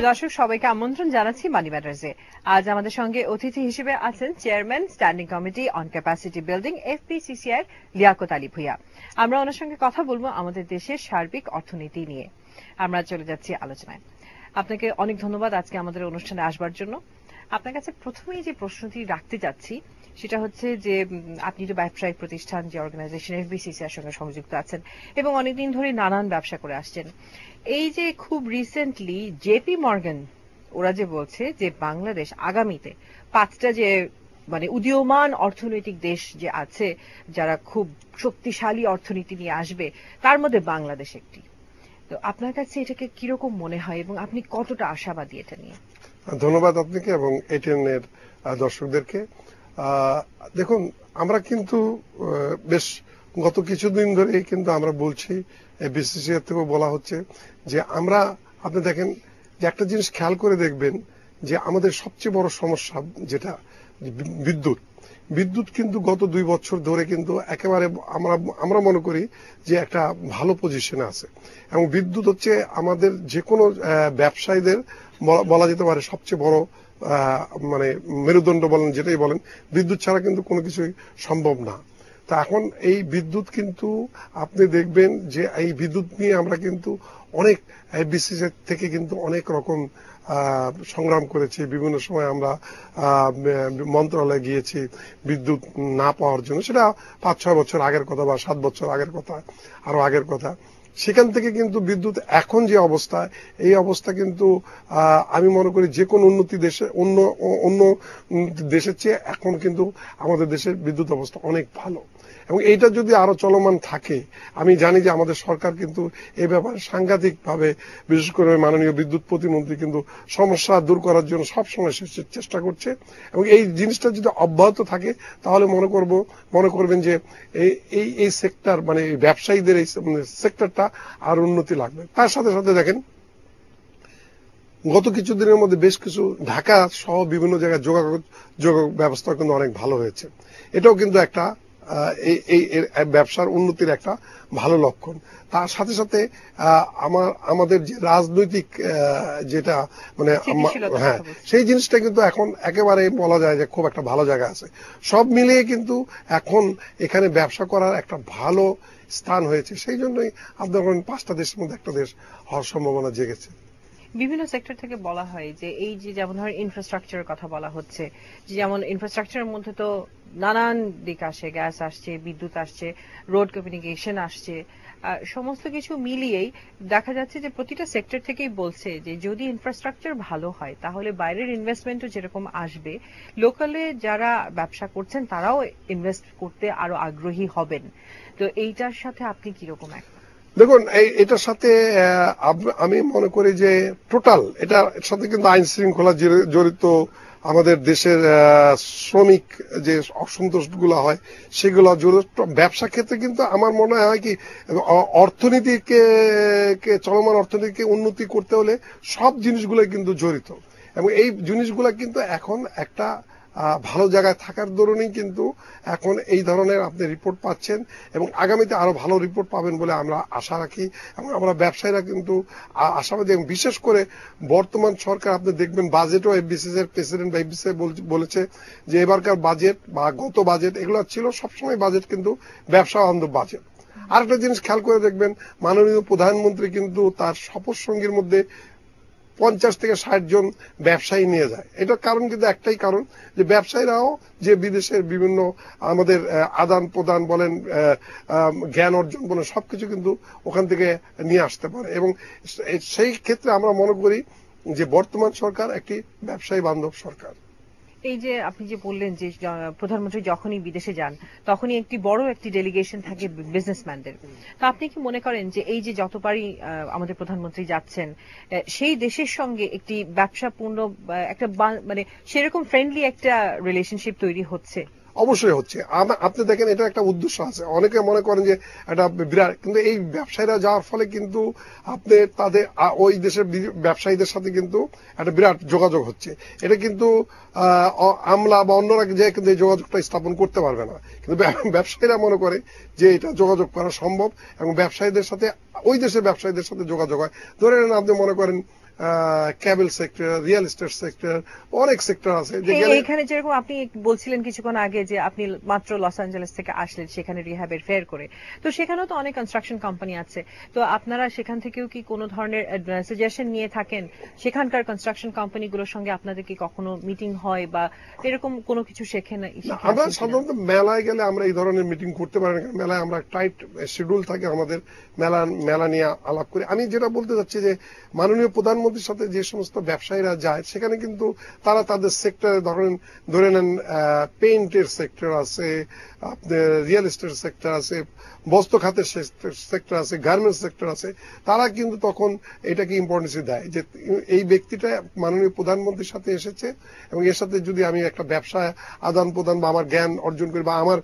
প্রিয় দর্শক, সবাইকে আমন্ত্রণ জানাচ্ছি মানি ম্যাটার্সে। আজ আমাদের সঙ্গে অতিথি হিসেবে আছেন chairman standing committee on capacity building FPCCI Liaquat Ali Bhuiyan. আমরা ওনার সঙ্গে কথা বলবো আমাদের দেশের সার্বিক অর্থনীতি নিয়ে। আমরা চলে যাচ্ছি আলোচনায়। আপনাকে অনেক ধন্যবাদ আজকে আমাদের অনুষ্ঠানে আসবার জন্য। আপনার কাছে প্রথমেই যে প্রশ্নটি রাখতে চাচ্ছি সেটা হচ্ছে যে আপনি তো ব্যবসায়িক প্রতিষ্ঠান যে অর্গানাইজেশন এফবিসিসিআর সঙ্গে সংযুক্ত আছেন এবং অনেকদিন ধরে নানান ব্যবসা করে আসছেন। এই যে খুব রিসেন্টলি জেপি মর্গান ওরা যে বলছে যে বাংলাদেশ আগামীতে 5টা যে উদীয়মান অর্থনৈতিক দেশ যে আছে যারা খুব শক্তিশালী অর্থনীতি নিয়ে আসবে তার মধ্যে বাংলাদেশ একটি। তো আপনার কাছে এটাকে কিরকম মনে হয় এবং আপনি কতটা আশাবাদী এটা নিয়ে? ধন্যবাদ আপনাকে এবং এটিএন এর দর্শকদেরকে। দেখুন, আমরা কিন্তু বেশ গত কিছুদিন ধরে কিন্তু আমরা বলছি, বিসিসিআই থেকেও বলা হচ্ছে যে আপনি দেখেন যে একটা জিনিস খেয়াল করে দেখবেন যে আমাদের সবচেয়ে বড় সমস্যা যেটা বিদ্যুৎ কিন্তু গত 2 বছর ধরে কিন্তু একেবারে আমরা মনে করি যে একটা ভালো পজিশনে আছে এবং বিদ্যুৎ হচ্ছে আমাদের যে কোনো ব্যবসায়ীদের বলা যেতে পারে সবচেয়ে বড় মেরুদণ্ড বলেন, যেটাই বলেন, বিদ্যুৎ ছাড়া কিন্তু কোনো কিছুই সম্ভব না। তা এখন এই বিদ্যুৎ কিন্তু আপনি দেখবেন যে এই বিদ্যুৎ নিয়ে আমরা কিন্তু অনেক বিসিসিআই থেকে কিন্তু অনেক রকম সংগ্রাম করেছি। বিভিন্ন সময় আমরা মন্ত্রণালয়ে গিয়েছি বিদ্যুৎ না পাওয়ার জন্য, সেটা 5-6 বছর আগের কথা বা 7 বছর আগের কথা, আরো আগের কথা। সেখান থেকে কিন্তু বিদ্যুৎ এখন যে অবস্থা, এই অবস্থা কিন্তু আমি মনে করি যে কোনো উন্নতি দেশে অন্য দেশের চেয়ে এখন কিন্তু আমাদের দেশের বিদ্যুৎ অবস্থা অনেক ভালো এবং এইটা যদি আরো চলমান থাকে, আমি জানি যে আমাদের সরকার কিন্তু এই ব্যাপারে সাংঘাতিকভাবে, বিশেষ করে মাননীয় বিদ্যুৎ প্রতিমন্ত্রী কিন্তু সমস্যা দূর করার জন্য সবসময় চেষ্টা করছে এবং এই জিনিসটা যদি অব্যাহত থাকে তাহলে মনে করবেন যে এই সেক্টর ব্যবসায়ীদের এই সেক্টরটা আর উন্নতি লাগবে। তার সাথে সাথে দেখেন গত কিছুদিনের মধ্যে বেশ কিছু ঢাকা সহ বিভিন্ন জায়গায় যোগাযোগ ব্যবস্থা কিন্তু অনেক ভালো হয়েছে। এটাও কিন্তু একটা এই ব্যবসার উন্নতির একটা ভালো লক্ষণ। তার সাথে সাথে আমাদের যে রাজনৈতিক যেটা সেই জিনিসটা কিন্তু এখন একেবারে বলা যায় যে খুব একটা ভালো জায়গা আছে। সব মিলিয়ে কিন্তু এখন এখানে ব্যবসা করার একটা ভালো স্থান হয়েছে। সেই জন্যই আপনার 5টা দেশের মধ্যে একটা দেশ হওয়ার সম্ভাবনা জেগেছে। বিভিন্ন সেক্টর থেকে বলা হয় যে এই যে যেমন ধরেন ইনফ্রাস্ট্রাকচারের কথা বলা হচ্ছে, যেমন ইনফ্রাস্ট্রাকচারের মধ্যে তো নানান দিক আসে, গ্যাস আসছে, বিদ্যুৎ আসছে, রোড কমিউনিকেশন আসছে, সমস্ত কিছু মিলিয়েই দেখা যাচ্ছে যে প্রতিটা সেক্টর থেকেই বলছে যে যদি ইনফ্রাস্ট্রাকচার ভালো হয় তাহলে বাইরের ইনভেস্টমেন্টও যেরকম আসবে, লোকালে যারা ব্যবসা করছেন তারাও ইনভেস্ট করতে আরো আগ্রহী হবেন। তো এইটার সাথে আপনি কিরকম এক? দেখুন, এটার সাথে আমি মনে করি যে টোটাল এটার সাথে কিন্তু আইন শৃঙ্খলা জড়িত, আমাদের দেশের শ্রমিক যে অসন্তোষ গুলো হয় সেগুলো জড়িত। ব্যবসা ক্ষেত্রে কিন্তু আমার মনে হয় কি অর্থনীতিকে চলমান অর্থনীতিকে উন্নতি করতে হলে সব জিনিসগুলোই কিন্তু জড়িত এবং এই জিনিসগুলো কিন্তু এখন একটা ভালো জায়গায় থাকার দরুনই কিন্তু এখন এই ধরনের আপনি রিপোর্ট পাচ্ছেন এবং আগামীতে আরো ভালো রিপোর্ট পাবেন বলে আমরা আশা রাখি এবং আমরা ব্যবসায়ীরা কিন্তু আশাবাদী। এবং বিশেষ করে বর্তমান সরকার আপনি দেখবেন বাজেটও এফবিসিসি এর প্রেসিডেন্ট বা এফবিসিসি বলেছে যে এবারকার বাজেট বা গত বাজেট এগুলো ছিল সবসময় বাজেট কিন্তু ব্যবসা বান্ধব বাজেট। আরেকটা জিনিস খেয়াল করে দেখবেন, মাননীয় প্রধানমন্ত্রী কিন্তু তার শপথ সঙ্গীর মধ্যে 50 থেকে 60 জন ব্যবসায়ী নিয়ে যায়। এটার কারণ কিন্তু একটাই কারণ যে ব্যবসায়ীরাও যে বিদেশের বিভিন্ন আমাদের আদান প্রদান বলেন, জ্ঞান অর্জন বলেন, সবকিছু কিন্তু ওখান থেকে নিয়ে আসতে পারে এবং সেই ক্ষেত্রে আমরা মনে করি যে বর্তমান সরকার একটি ব্যবসায়ী বান্ধব সরকার। এই যে আপনি যে বললেন যে প্রধানমন্ত্রী যখনই বিদেশে যান তখনই একটি বড় একটি ডেলিগেশন থাকে বিজনেসম্যানদের, তো আপনি কি মনে করেন যে এই যে যতবারই আমাদের প্রধানমন্ত্রী যাচ্ছেন সেই দেশের সঙ্গে একটি ব্যবসাপূর্ণ একটা সেরকম ফ্রেন্ডলি একটা রিলেশনশিপ তৈরি হচ্ছে? অবশ্যই হচ্ছে। আপনি দেখেন এটা একটা উদ্দেশ্য আছে। অনেকে মনে করেন যে এটা বিরাট, কিন্তু এই ব্যবসায়ীরা যাওয়ার ফলে কিন্তু আপনি তাদের ওই দেশের ব্যবসায়ীদের সাথে কিন্তু একটা বিরাট যোগাযোগ হচ্ছে। এটা কিন্তু আমলা বা অন্যরা যে কিন্তু এই যোগাযোগটা স্থাপন করতে পারবে না, কিন্তু ব্যবসায়ীরা মনে করে যে এটা যোগাযোগ করা সম্ভব এবং ব্যবসায়ীদের সাথে ওই দেশের ব্যবসায়ীদের সাথে যোগাযোগ হয়। ধরে নেন আপনি মনে করেন cable sector, real estate sector, অনেক সেক্টর আছে এখানে যেরকম আপনি বলছিলেন কিছুক্ষণ আগে যে আপনি মাত্র লস অ্যাঞ্জেলেস থেকে আসলেন সেখানে রিহ্যাবের ফেয়ার করে, তো সেখানেও তো অনেক কনস্ট্রাকশন কোম্পানি আছে, তো আপনারা সেখান থেকেও কি কোনো ধরনের সাজেশন নিয়ে থাকেন? সেখানকার কনস্ট্রাকশন কোম্পানিগুলোর সঙ্গে আপনাদের কি কখনো মিটিং হয় বা এরকম কোনো কিছু শেখেন? আমরা সাধারণত মেলায় গেলে আমরা এই ধরনের মিটিং করতে পারি না, মেলায় আমরা টাইট শিডিউল থাকে আমাদের, মেলা নিয়ে আলাপ করি। আমি যেটা বলতে চাচ্ছি যে মাননীয় প্রধানমন্ত্রীর সাথে যে সমস্ত ব্যবসায়ীরা যায় সেখানে কিন্তু তারা তাদের সেক্টরে ধরে নেন পেইন্টের সেক্টর আছে, আপনার রিয়েল এস্টেট সেক্টর আছে, বস্ত্র খাতের সেক্টর আছে, গার্মেন্টস সেক্টর আছে, তারা কিন্তু তখন এটাকে ইম্পর্টেন্স দেয় যে এই ব্যক্তিটা মাননীয় প্রধানমন্ত্রীর সাথে এসেছে এবং এর সাথে যদি আমি একটা ব্যবসা আদান প্রদান বা আমার জ্ঞান অর্জন করি বা আমার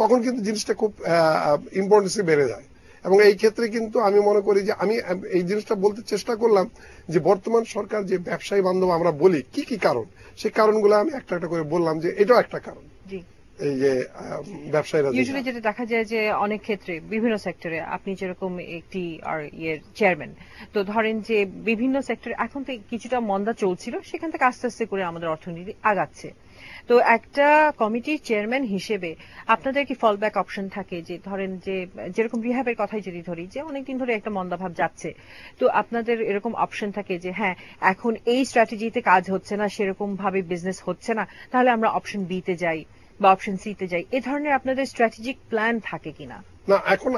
তখন কিন্তু জিনিসটা খুব ইম্পর্টেন্সই বেড়ে যায়। এবং এই ক্ষেত্রে কিন্তু আমি মনে করি যে আমি এই জিনিসটা বলতে চেষ্টা করলাম যে বর্তমান সরকার যে ব্যবসায়ী বান্ধব আমরা বলি কি কি কারণ, সেই কারণগুলো আমি একটা একটা করে বললাম যে এটাও একটা কারণ। এই যে ব্যবসায়ীরা ইউজুয়ালি যেটা দেখা যায় যে অনেক ক্ষেত্রে বিভিন্ন সেক্টরে, আপনি যেরকম একটি চেয়ারম্যান, তো ধরেন যে বিভিন্ন সেক্টরে এখন তো কিছুটা মন্দা চলছিল, সেখান থেকে আস্তে আস্তে করে আমাদের অর্থনীতি আগাচ্ছে, তো একটা কমিটির চেয়ারম্যান হিসেবে আপনাদের কি ফল ব্যাক অপশন থাকে? যে ধরেন যে যেরকম রিহ্যাবের কথাই যদি ধরি, যে অনেকদিন ধরে একটা মন্দাভাব যাচ্ছে, তো আপনাদের এরকম অপশন থাকে যে হ্যাঁ এখন এই স্ট্র্যাটেজিতে কাজ হচ্ছে না, সেরকম ভাবে বিজনেস হচ্ছে না, তাহলে আমরা অপশন বি তে যাই বা অপশন সি তে যাই, এ ধরনের আপনাদের স্ট্র্যাটেজিক প্ল্যান থাকে কিনা? না, এখন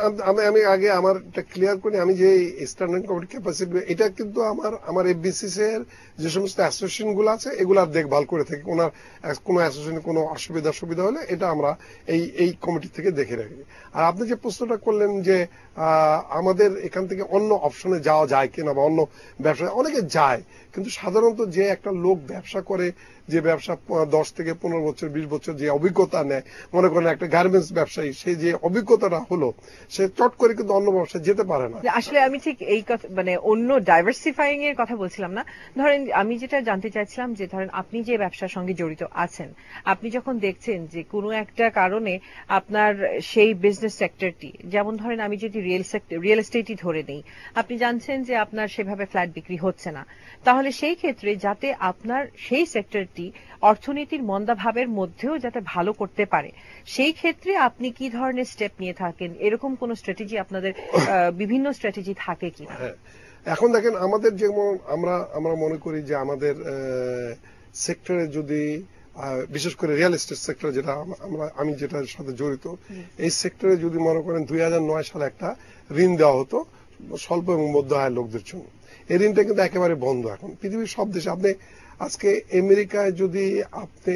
আমি আগে আমার এটা ক্লিয়ার করি, আমি যে স্ট্যান্ডিং কমিটি ক্যাপাসিটি এটা কিন্তু আমার এফবিসিসি এর যে সমস্ত অ্যাসোসিয়েশন গুলো আছে এগুলার দেখভাল করে থাকি। কোনো অ্যাসোসিয়েশনে কোনো সুবিধা হলে এটা আমরা এই কমিটি থেকে দেখে রাখি। আর আপনি যে প্রশ্নটা করলেন যে আমাদের এখান থেকে অন্য অপশনে যাওয়া যায় কিনা বা অন্য ব্যবসায়, অনেকে যায়, কিন্তু সাধারণত যে একটা লোক ব্যবসা করে, যে ব্যবসা 10 থেকে 15 বছর 20 বছর যে অভিজ্ঞতা নেয়, মনে করেন একটা গার্মেন্টস ব্যবসায়ী, সেই যে অভিজ্ঞতাটা হলো সে চট করে কিন্তু অন্য ব্যবসায় যেতে পারে না। আসলে আমি ঠিক এই কথা অন্য ডাইভার্সিফাইং এর কথা বলছিলাম না। ধরেন আমি যেটা জানতে চাইছিলাম যে ধরেন আপনি যে ব্যবসার সঙ্গে জড়িত আছেন, আপনি যখন দেখছেন যে কোনো একটা কারণে আপনার সেই বিজনেস সেক্টরটি, যেমন ধরেন আমি যদি রিয়েল এস্টেটই ধরে নেই, আপনি জানছেন যে আপনার সেভাবে ফ্ল্যাট বিক্রি হচ্ছে না, তাহলে সেই ক্ষেত্রে যাতে আপনার সেই সেক্টরটি অর্থনীতির মন্দাভাবের মধ্যেও যাতে ভালো করতে পারে, সেই ক্ষেত্রে আপনি কি ধরনের স্টেপ নিয়ে থাকেন? এরকম কোন স্ট্র্যাটেজি আপনাদের বিভিন্ন স্ট্র্যাটেজি থাকে কি? এখন দেখেন আমাদের যেমন আমরা মনে করি যে আমাদের সেক্টরে যদি বিশেষ করে রিয়েল এস্টেট সেক্টর, যেটা আমি যেটার সাথে জড়িত, এই সেক্টরে যদি মনে করেন 2009 সালে একটা ঋণ দেওয়া হতো স্বল্প এবং মধ্য আয়ের লোকদের জন্য, এই ঋণটা কিন্তু একেবারে বন্ধ। এখন পৃথিবীর সব দেশে, আপনি আজকে আমেরিকায় যদি আপনি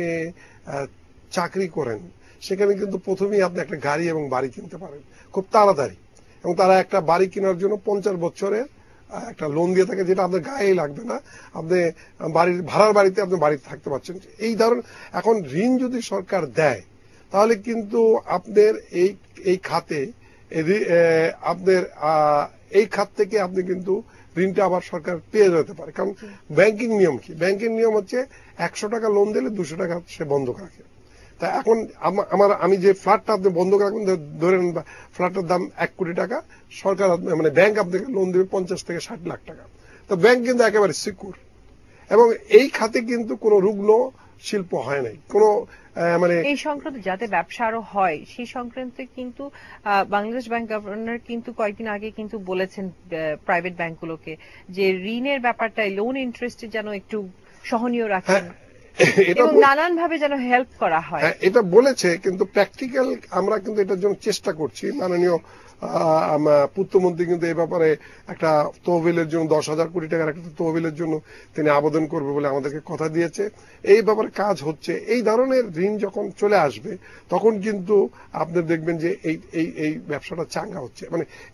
চাকরি করেন, সেখানে কিন্তু প্রথমেই আপনি একটা গাড়ি এবং বাড়ি কিনতে পারেন খুব তাড়াতাড়ি, এবং তারা একটা বাড়ি কেনার জন্য 50 বছরের একটা লোন দিয়ে থাকে, যেটা আপনার গায়ে লাগবে না, আপনি ভাড়ার বাড়িতে আপনি বাড়িতে থাকতে পারছেন। এই ধরুন এখন ঋণ যদি সরকার দেয়, তাহলে কিন্তু আপনার এই খাতে আপনার এই খাত থেকে আপনি কিন্তু ঋণটা আবার সরকার পেয়ে যেতে পারে। কারণ ব্যাংকিং নিয়ম কি? ব্যাংকের নিয়ম হচ্ছে 100 টাকা লোন দিলে 200 টাকা সে বন্ধক রাখে। তা এখন আমি যে ফ্ল্যাটটা আপনি বন্ধক রাখবেন, ধরেন ফ্ল্যাটটার দাম 1 কোটি টাকা, সরকার ব্যাংক আপনাকে লোন দেবে 50 থেকে 60 লাখ টাকা। তো ব্যাংক কিন্তু একেবারে সিকিউর, এবং এই খাতে কিন্তু কোনো রুগ্ন শিল্প হয় নাই, কোনো এই সংক্রান্ত যাতে ব্যবসা আরো হয় সেই সংক্রান্ত কিন্তু বাংলাদেশ ব্যাংক গভর্নর কিন্তু কয়েকদিন আগে কিন্তু বলেছেন প্রাইভেট ব্যাংকগুলোকে যে ঋণের ব্যাপারটাই লোন ইন্টারেস্টে যেন একটু সহনীয় রাখেন এবং নানান ভাবে যেন হেল্প করা হয়। এটা বলেছে, কিন্তু প্র্যাকটিক্যাল আমরা কিন্তু এটার জন্য চেষ্টা করছি। মাননীয় পূর্তমন্ত্রী কিন্তু এই ব্যাপারে একটা তহবিলের জন্য 10,000 কোটি টাকার একটা তহবিলের জন্য তিনি আবেদন করবে বলে আমাদেরকে কথা দিয়েছে। এই ব্যাপারে কাজ হচ্ছে। এই ধরনের ঋণ যখন চলে আসবে তখন কিন্তু আপনি দেখবেন যে এই ব্যবসাটা চাঙ্গা হচ্ছে।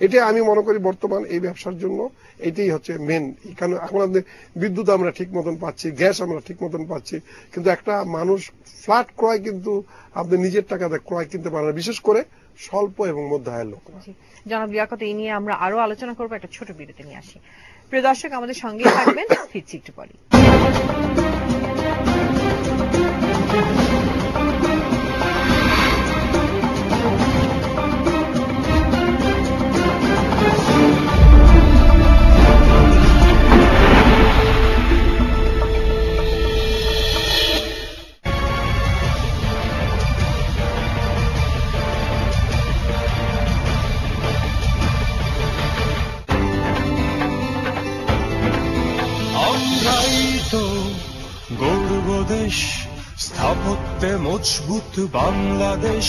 এটা আমি মনে করি বর্তমান এই ব্যবসার জন্য এটাই হচ্ছে মেন। কারণ এখন আপনি বিদ্যুৎ আমরা ঠিক মতন পাচ্ছি, গ্যাস আমরা ঠিক মতন পাচ্ছি, কিন্তু একটা মানুষ ফ্ল্যাট ক্রয় কিন্তু আপনি নিজের টাকাতে ক্রয় কিনতে পারেন না, বিশেষ করে স্বল্প এবং মধ্য আয়ের লোকরা। জনাব লিয়াকত, এই নিয়ে আমরা আরো আলোচনা করবো, একটা ছোট বিরতি নিয়ে আসি। প্রিয় দর্শক, আমাদের সঙ্গে থাকবেন, ফিরছি একটু পরে। দেশ, স্থাপত্যে মজবুত বাংলাদেশ,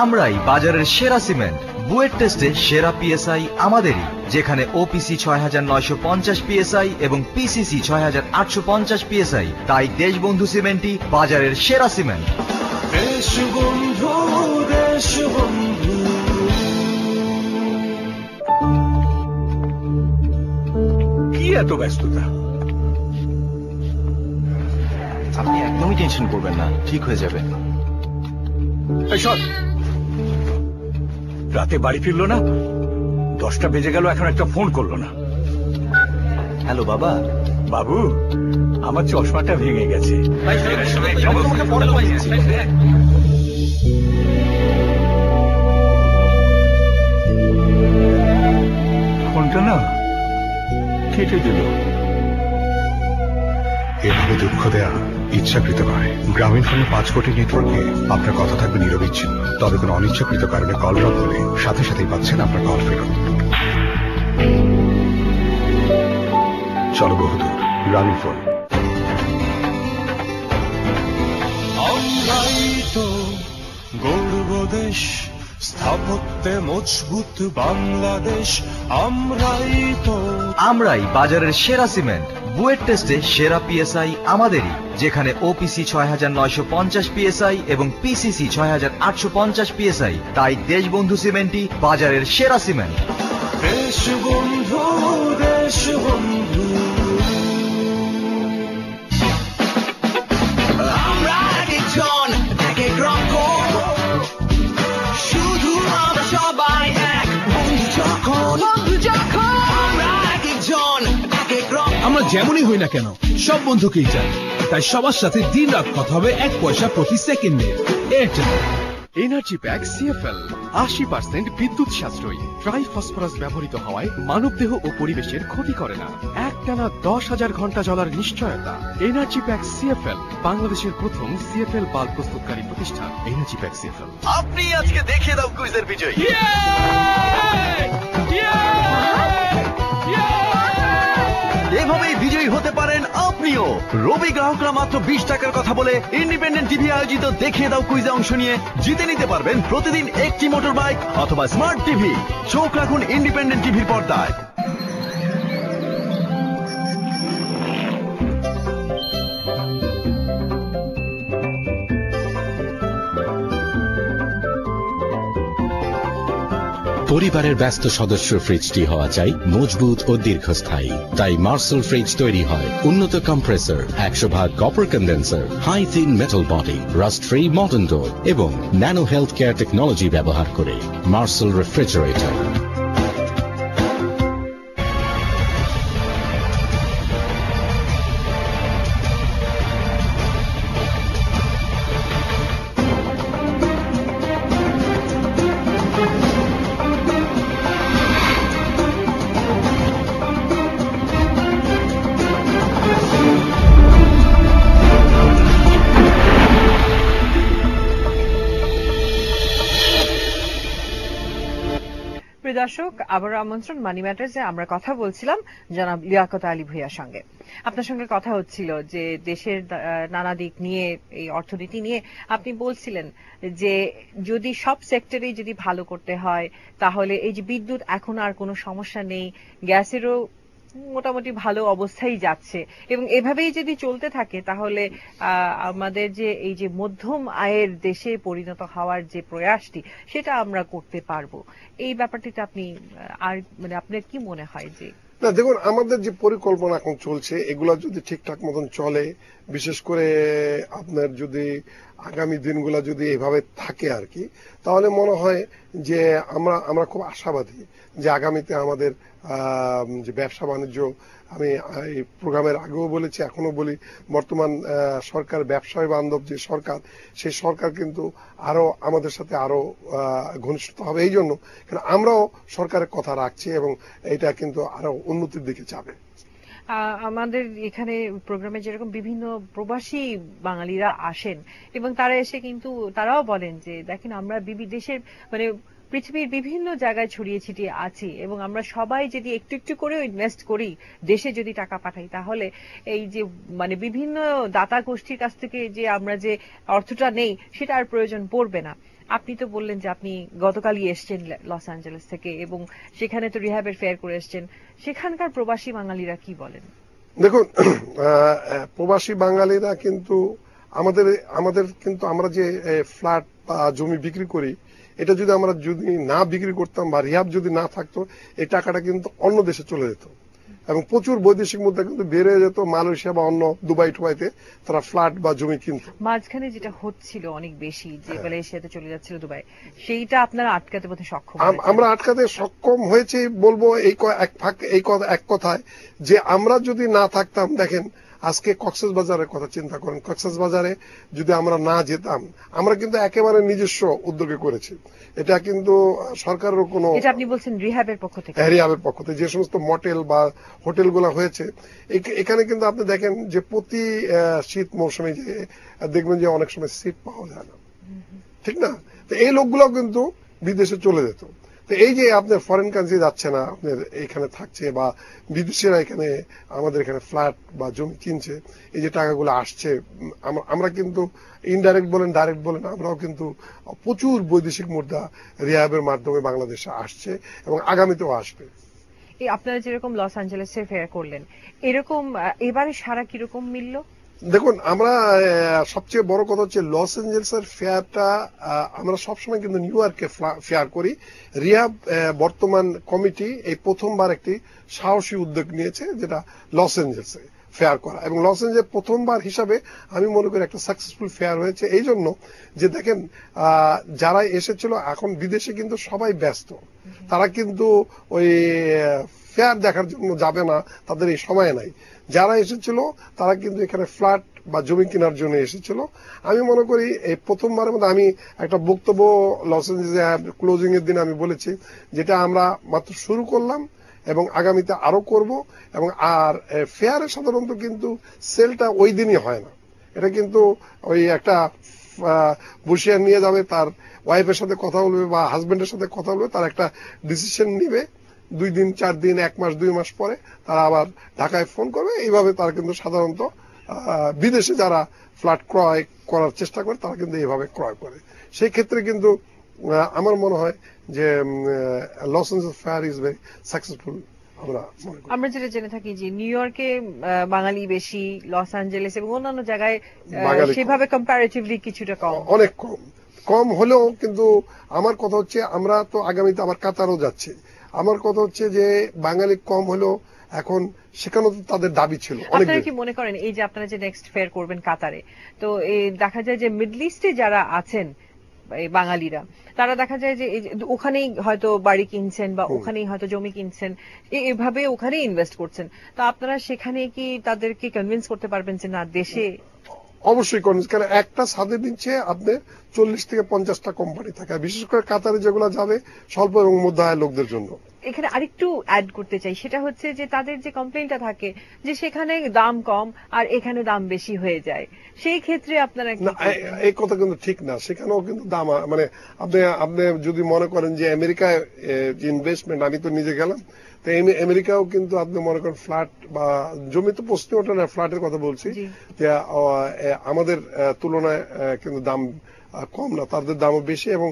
আমরাই বাজারের সেরা সিমেন্ট। বুয়েট টেস্টে সেরা পিএসআই আমাদেরই, যেখানে ওপিসি ৬৯৫০ পিএসআই এবং পিসিসি ৬৮৫০ পিএসআই। তাই দেশবন্ধু সিমেন্টই বাজারের সেরা সিমেন্ট। দেশবন্ধু, দেশবন্ধু। কি এত ব্যস্ততা? আপনি একদমই টেনশন করবেন না, ঠিক হয়ে যাবে। রাতে বাড়ি ফিরলো না, 10টা বেজে গেল, এখন একটা ফোন করলো না। হ্যালো বাবা। বাবু, আমার চশমাটা ভেঙে গেছে। ফোনটা না কেটে দিল। এভাবে দুঃখ দেয়া ইচ্ছাকৃত নয়। গ্রামীণ ফোনের 5 কোটি নেটওয়ার্কে আপনার কথা থাকবে নিরবিচ্ছিন্ন। তবে কোনো অনিচ্ছাকৃত কারণে কল ড্রপ হলে সাথে সাথেই পাচ্ছেন আপনার কল ফেরত। চলো বহুদূর, গ্রামীণ ফোন। আমরাই তো গৌরব দেশ, স্থাপত্যে মজবুত বাংলাদেশ, আমরাই বাজারের সেরা সিমেন্ট। বুয়েট টেস্টে সেরা পিএসআই আমাদেরই, যেখানে ওপিসি ৬৯৫০ পিএসআই এবং পিসিসি ৬৮৫০ পিএসআই। তাই দেশবন্ধু সিমেন্টই বাজারের সেরা সিমেন্ট। দেশবন্ধু, দেশবন্ধু। আমরা একজন, এক এক রকম, শুধু আমরা সবাই এক। বন্ধু যখন আমরা একজন, এক এক রকম। আমরা যেমনই হই না কেন, সব বন্ধুকেই চাই। তাই সবার সাথে দিন রাত কথা হবে 1 পয়সা প্রতি সেকেন্ডে। এয়ারটেল। এনার্জি প্যাক সিএফএল 80% বিদ্যুৎ সাশ্রয়ী। ট্রাইফসফরাস ব্যবহৃত হওয়ায় মানবদেহ ও পরিবেশের ক্ষতি করে না। একটানা 10,000 ঘন্টা জ্বলার নিশ্চয়তা। এনার্জি প্যাক সিএফএল, বাংলাদেশের প্রথম সিএফএল বাল্ব প্রস্তুতকারী প্রতিষ্ঠান। Energy pack CFL. আপনি আজকে দেখিয়ে দাও কুইজের বিজয়ী। এভাবেই বিজয়ী হতে পারেন আপনিও। রবি গ্রাহকরা মাত্র 20 টাকার কথা বলে ইন্ডিপেন্ডেন্ট টিভি আয়োজিত দেখিয়ে দাও কুইজে অংশ নিয়ে জিতে নিতে পারবেন প্রতিদিন একটি মোটর বাইক অথবা স্মার্ট টিভি। চোখ রাখুন ইন্ডিপেন্ডেন্ট টিভির পর্দায়। পরিবারের ব্যস্ত সদস্য ফ্রিজটি হওয়া চাই মজবুত ও দীর্ঘস্থায়ী। তাই মার্সেল ফ্রিজ তৈরি হয় উন্নত compressor, 100 copper condenser, high thin metal body, rust free modern door এবং ন্যানো হেলথ কেয়ার টেকনোলজি ব্যবহার করে। মার্সেল রেফ্রিজারেটর। দর্শক, আবারও আমন্ত্রণ মানি ম্যাটার্সে। আমরা কথা বলছিলাম জনাব লিয়াকত আলী ভূঁইয়ার সঙ্গে। আপনার সঙ্গে কথা হচ্ছিল যে দেশের নানা দিক নিয়ে, এই অর্থনীতি নিয়ে আপনি বলছিলেন যে যদি সব সেক্টরেই যদি ভালো করতে হয় তাহলে এই যে বিদ্যুৎ এখন আর কোনো সমস্যা নেই, গ্যাসেরও মোটামুটি ভালো অবস্থায় যাচ্ছে এবং এভাবেই যদি চলতে থাকে তাহলে আমাদের যে এই যে মধ্যম আয়ের দেশে পরিণত হওয়ার যে প্রয়াসটি সেটা আমরা করতে পারবো। এই ব্যাপারটিতে আপনি আর মানে আপনার কি মনে হয়? যে না, দেখুন, আমাদের যে পরিকল্পনা এখন চলছে এগুলা যদি ঠিকঠাক মতন চলে, বিশেষ করে আপনার যদি আগামী দিনগুলা যদি এভাবে থাকে আর কি, তাহলে মনে হয় যে আমরা খুব আশাবাদী যে আগামীতে আমাদের যে ব্যবসা বাণিজ্য, আমি এই প্রোগ্রামের আগেও বলেছি, এখনো বলি, বর্তমান সরকার ব্যবসায় বান্ধব যে সরকার, সেই সরকার কিন্তু আরো আমাদের সাথে আরো ঘনিষ্ঠতা হবে। এই জন্য কারণ আমরাও সরকারের কথা রাখছি এবং এটা কিন্তু আরো উন্নতির দিকে যাবে। আমাদের এখানে প্রোগ্রামে যেরকম বিভিন্ন প্রবাসী বাঙালিরা আসেন এবং তারা এসে কিন্তু তারাও বলেন যে দেখেন আমরা বিদেশের মানে পৃথিবীর বিভিন্ন জায়গায় ছড়িয়ে ছিটিয়ে আছি এবং আমরা সবাই যদি একটু একটু করেও ইনভেস্ট করি, দেশে যদি টাকা পাঠাই, তাহলে এই যে মানে বিভিন্ন দাতা গোষ্ঠীর কাছ থেকে যে আমরা যে অর্থটা নেই সেটা আর প্রয়োজন পড়বে না। আপনি তো বললেন যে আপনি গতকালই এসছেন লস অ্যাঞ্জেলেস থেকে এবং সেখানে তো রিহ্যাবের ফেয়ার করে এসছেন। সেখানকার প্রবাসী বাঙালিরা কি বলেন? দেখুন, প্রবাসী বাঙালিরা কিন্তু আমাদের কিন্তু আমরা যে ফ্ল্যাট বা জমি বিক্রি করি, এটা যদি আমরা না বিক্রি করতাম বা রিহাব যদি না থাকতো, এই টাকাটা কিন্তু অন্য দেশে চলে যেত এবং প্রচুর বৈদেশিক মুদ্রা কিন্তু বেড়ে যেত মালয়েশিয়া বা অন্য দুবাই টুবাইতে তারা ফ্ল্যাট বা জমি কিনতো। মাঝখানে যেটা হচ্ছিল অনেক বেশি, যে মালয়েশিয়াতে চলে যাচ্ছিল দুবাই, সেইটা আপনারা আটকাতে বোধহয় সক্ষম? আমরা আটকাতে সক্ষম হয়েছি বলবো এক কথায় যে আমরা যদি না থাকতাম, দেখেন আজকে কক্সবাজারের কথা চিন্তা করেন, কক্সবাজারে যদি আমরা না যেতাম, আমরা কিন্তু একেবারে নিজস্ব উদ্যোগে করেছি, এটা কিন্তু সরকারের কোনো, এটা আপনি বলছেন রিহ্যাবের পক্ষ থেকে? রিহ্যাবের পক্ষ থেকে যে সমস্ত মটেল বা হোটেলগুলো হয়েছে, এখানে কিন্তু আপনি দেখেন যে প্রতি শীত মৌসুমে যে দেখবেন যে অনেক সময় সিট পাওয়া যায় না, ঠিক না? তো এই লোকগুলো কিন্তু বিদেশে চলে যেত। তো এই যে আপনার ফরেন কান্ট্রি যাচ্ছে না, আপনার এখানে থাকছে বা বিদেশিরা এখানে আমাদের এখানে ফ্ল্যাট বা জমি কিনছে, এই যে টাকাগুলো আসছে, আমরা কিন্তু ইনডাইরেক্ট বলেন ডাইরেক্ট বলেন আমরাও কিন্তু প্রচুর বৈদেশিক মুদ্রা রিহ্যাবের মাধ্যমে বাংলাদেশে আসছে এবং আগামীতেও আসবে। এই আপনারা যেরকম লস অ্যাঞ্জেলেসে ফেয়ার করলেন, এরকম এবারে সারা কিরকম মিলল? দেখুন, আমরা সবচেয়ে বড় কথা হচ্ছে লস অ্যাঞ্জেলেসের ফেয়ারটা আমরা সবসময় কিন্তু নিউ ইয়র্কে ফেয়ার করি। রিহ্যাব বর্তমান কমিটি এই প্রথমবার একটি সাহসী উদ্যোগ নিয়েছে, যেটা লস অ্যাঞ্জেলেসে ফেয়ার করা, এবং লস অ্যাঞ্জেলেস প্রথমবার হিসাবে আমি মনে করি একটা সাকসেসফুল ফেয়ার হয়েছে। এই জন্য যে দেখেন, যারা এসেছিল এখন বিদেশে কিন্তু সবাই ব্যস্ত, তারা কিন্তু ওই ফেয়ার দেখার জন্য যাবে না, তাদের এই সময় নাই। যারা এসেছিল তারা কিন্তু এখানে ফ্ল্যাট বা জমি কেনার জন্য এসেছিল। আমি মনে করি এই প্রথমবারের মধ্যে আমি একটা বক্তব্য লস অ্যাঞ্জেলেস ক্লোজিং এর দিন আমি বলেছি, যেটা আমরা মাত্র শুরু করলাম এবং আগামীতে আরো করব। এবং আর ফেয়ারে সাধারণত কিন্তু সেলটা ওই দিনই হয় না, এটা কিন্তু ওই একটা বসিয়ে নিয়ে যাবে, তার ওয়াইফের সাথে কথা বলবে বা হাজবেন্ডের সাথে কথা বলবে, তার একটা ডিসিশন নিবে, 2 দিন 4 দিন 1 মাস 2 মাস পরে তারা আবার ঢাকায় ফোন করবে। এইভাবে তারা কিন্তু সাধারণত বিদেশে যারা ফ্ল্যাট ক্রয় করার চেষ্টা করে তারা কিন্তু এইভাবে ক্রয় করে। সেই ক্ষেত্রে কিন্তু আমার মনে হয় যে Los Angeles fair is very successful. আমরা যেটা জেনে থাকি যে নিউ ইয়র্কে বাঙালি বেশি, লস অ্যাঞ্জেলেস এবং অন্যান্য জায়গায় সেভাবে কম্পারেটিভলি কিছুটা কম, অনেক কম হলেও কিন্তু আমার কথা হচ্ছে আমরা তো আগামীতে আবার কাতারও যাচ্ছি। আমার কথা হচ্ছে যে বাঙালি কম হলেও এখন সেখানেও তো তাদের দাবি ছিল। আপনারা কি মনে করেন এই যে আপনারা যে নেক্সট ফেয়ার করবেন কাতারে, তো দেখা যায় যে মিডল ইস্টে যারা আছেন বাঙালিরা, তারা দেখা যায় যে ওখানেই হয়তো বাড়ি কিনছেন বা ওখানেই হয়তো জমি কিনছেন, এভাবে ওখানেই ইনভেস্ট করছেন, তো আপনারা সেখানে কি তাদেরকে কনভিন্স করতে পারবেন যে না দেশে? অবশ্যই কনভিন্স, কারণ একটা ছাদের নিচে আপনার 40 থেকে 50টা কোম্পানি থাকে, বিশেষ করে কাতারে যেগুলো যাবে স্বল্প এবং মধ্য আয়ের লোকদের জন্য। এখানে আরেকটু অ্যাড করতে চাই, সেটা হচ্ছে যে তাদের যে কমপ্লেইনটা থাকে যে সেখানে দাম কম আর এখানে দাম বেশি হয়ে যায়, সেই ক্ষেত্রে আপনারা এই কথা কিন্তু ঠিক না। সেখানেও কিন্তু দাম, মানে আপনি যদি মনে করেন যে আমেরিকায় ইনভেস্টমেন্ট, আমি তো নিজে গেলাম, তো আমেরিকাও কিন্তু আপনি মনে করেন ফ্ল্যাট বা জমি তো প্রশ্ন ওঠে না, ফ্ল্যাটের কথা বলছি, যে আমাদের তুলনায় কিন্তু দাম কম না, তাদের দামও বেশি, এবং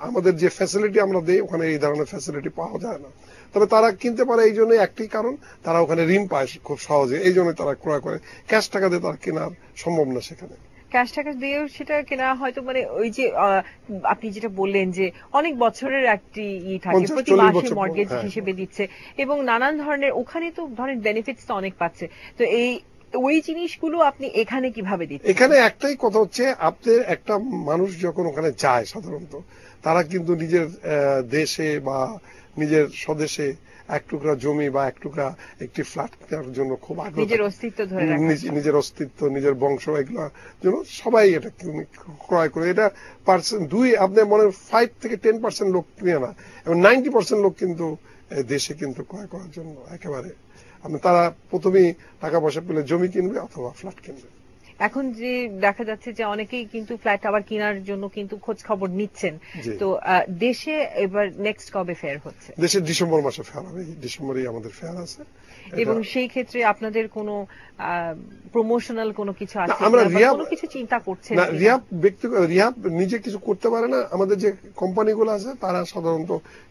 আমাদের যে ফ্যাসিলিটি আমরা দিই ওখানে এই ধরনের ফ্যাসিলিটি পাওয়া যায় না। তবে তারা কিনতে পারে এই জন্য একটি কারণ, তারা ওখানে ঋণ পায় খুব সহজে, এই জন্য তারা ক্রয় করে। ক্যাশ টাকা দিয়ে তারা কেনার সম্ভব না সেখানে। ক্যাশ টাকা দিয়েও সেটা কেনা হয়তো, মানে ওই যে আপনি যেটা বললেন যে অনেক বছরের একটি থাকে, প্রতি মাসে মর্গেজ হিসেবে দিচ্ছে এবং নানান ধরনের, ওখানে তো ধরেন বেনিফিটস তো অনেক পাচ্ছে, তো ওই জিনিসগুলো আপনি এখানে কিভাবে দিচ্ছেন? এখানে একটাই কথা হচ্ছে, আপনার একটা মানুষ যখন ওখানে যায় সাধারণত তারা কিন্তু নিজের দেশে বা নিজের স্বদেশে এক টুকরা জমি বা এক টুকরা একটি ফ্ল্যাট কেনার জন্য খুব আগ্রহ, নিজের অস্তিত্ব ধরে রাখা, নিজের অস্তিত্ব, নিজের বংশ, এগুলোর জন্য সবাই এটা ক্রয় করে। এটা আপনার মনে 5 থেকে 10% লোক কিনে না, এবং 90% লোক কিন্তু দেশে কিন্তু ক্রয় করার জন্য একেবারে তারা প্রথমেই টাকা পয়সা পেলে জমি কিনবে অথবা ফ্ল্যাট কিনবে। এখন যে দেখা যাচ্ছে যে অনেকেই কিন্তু ফ্ল্যাট আবার কেনার জন্য কিন্তু খোঁজ খবর নিচ্ছেন, তো দেশে এবার নেক্সট কবে ফেয়ার হচ্ছে? দেশে ডিসেম্বর মাসে ফেয়ার হবে, ডিসেম্বরেই আমাদের ফেয়ার আছে। এবং সেই ক্ষেত্রে আপনাদের কোনো প্রমোশনাল কোনো কিছু আছে, আমরা কোনো কিছু চিন্তা করছেন? না, রিহাব নিজে কিছু করতে পারে না। আমাদের যে কোম্পানিগুলো আছে তারা সাধারণত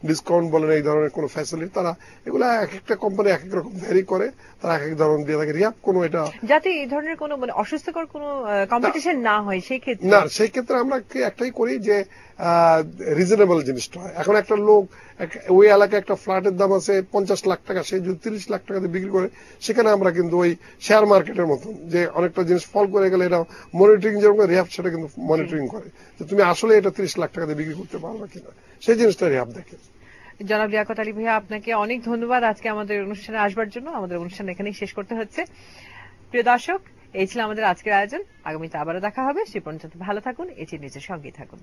ডিসকাউন্ট বলেন এই ধরনের কোনো ফ্যাসিলিটি, তারা এগুলো এক একটা কোম্পানি এক এক রকম ভ্যারি করে, তারা এক এক ধরনের দিয়ে থাকে। রিহাব কোনো এটা যাতে এই ধরনের কোনো মানে অস্বাস্থ্যকর কোনো কম্পিটিশন না হয় সেই ক্ষেত্রে না, সেই ক্ষেত্রে আমরা একটাই করি যে রিজনেবল জিনিসটা হয়। এখন একটা লোক ওই এলাকায় একটা ফ্ল্যাটের দাম আছে 50 লাখ টাকা, সে যদি 30 লাখ টাকাতে বিক্রি করে, সেখানে আমরা কিন্তু ওই শেয়ার মার্কেটের মতন যে অনেকটা জিনিস ফল করে গেলে এটা মনিটরিং যেরকম রিহাব সেটা কিন্তু মনিটরিং করে যে তুমি আসলে এটা 30 লাখ টাকাতে বিক্রি করতে পারবে কিনা, সেই জিনিসটা রিহাব দেখে। জনাব লিয়াকত আলী ভাইয়া, আপনাকে অনেক ধন্যবাদ আজকে আমাদের অনুষ্ঠানে আসবার জন্য। আমাদের অনুষ্ঠান এখানেই শেষ করতে হচ্ছে। প্রিয় দর্শক, এই ছিল আমাদের আজকের আয়োজন। আগামীতে আবারও দেখা হবে। সে পর্যন্ত ভালো থাকুন, এটি নিজের সঙ্গেই থাকুন।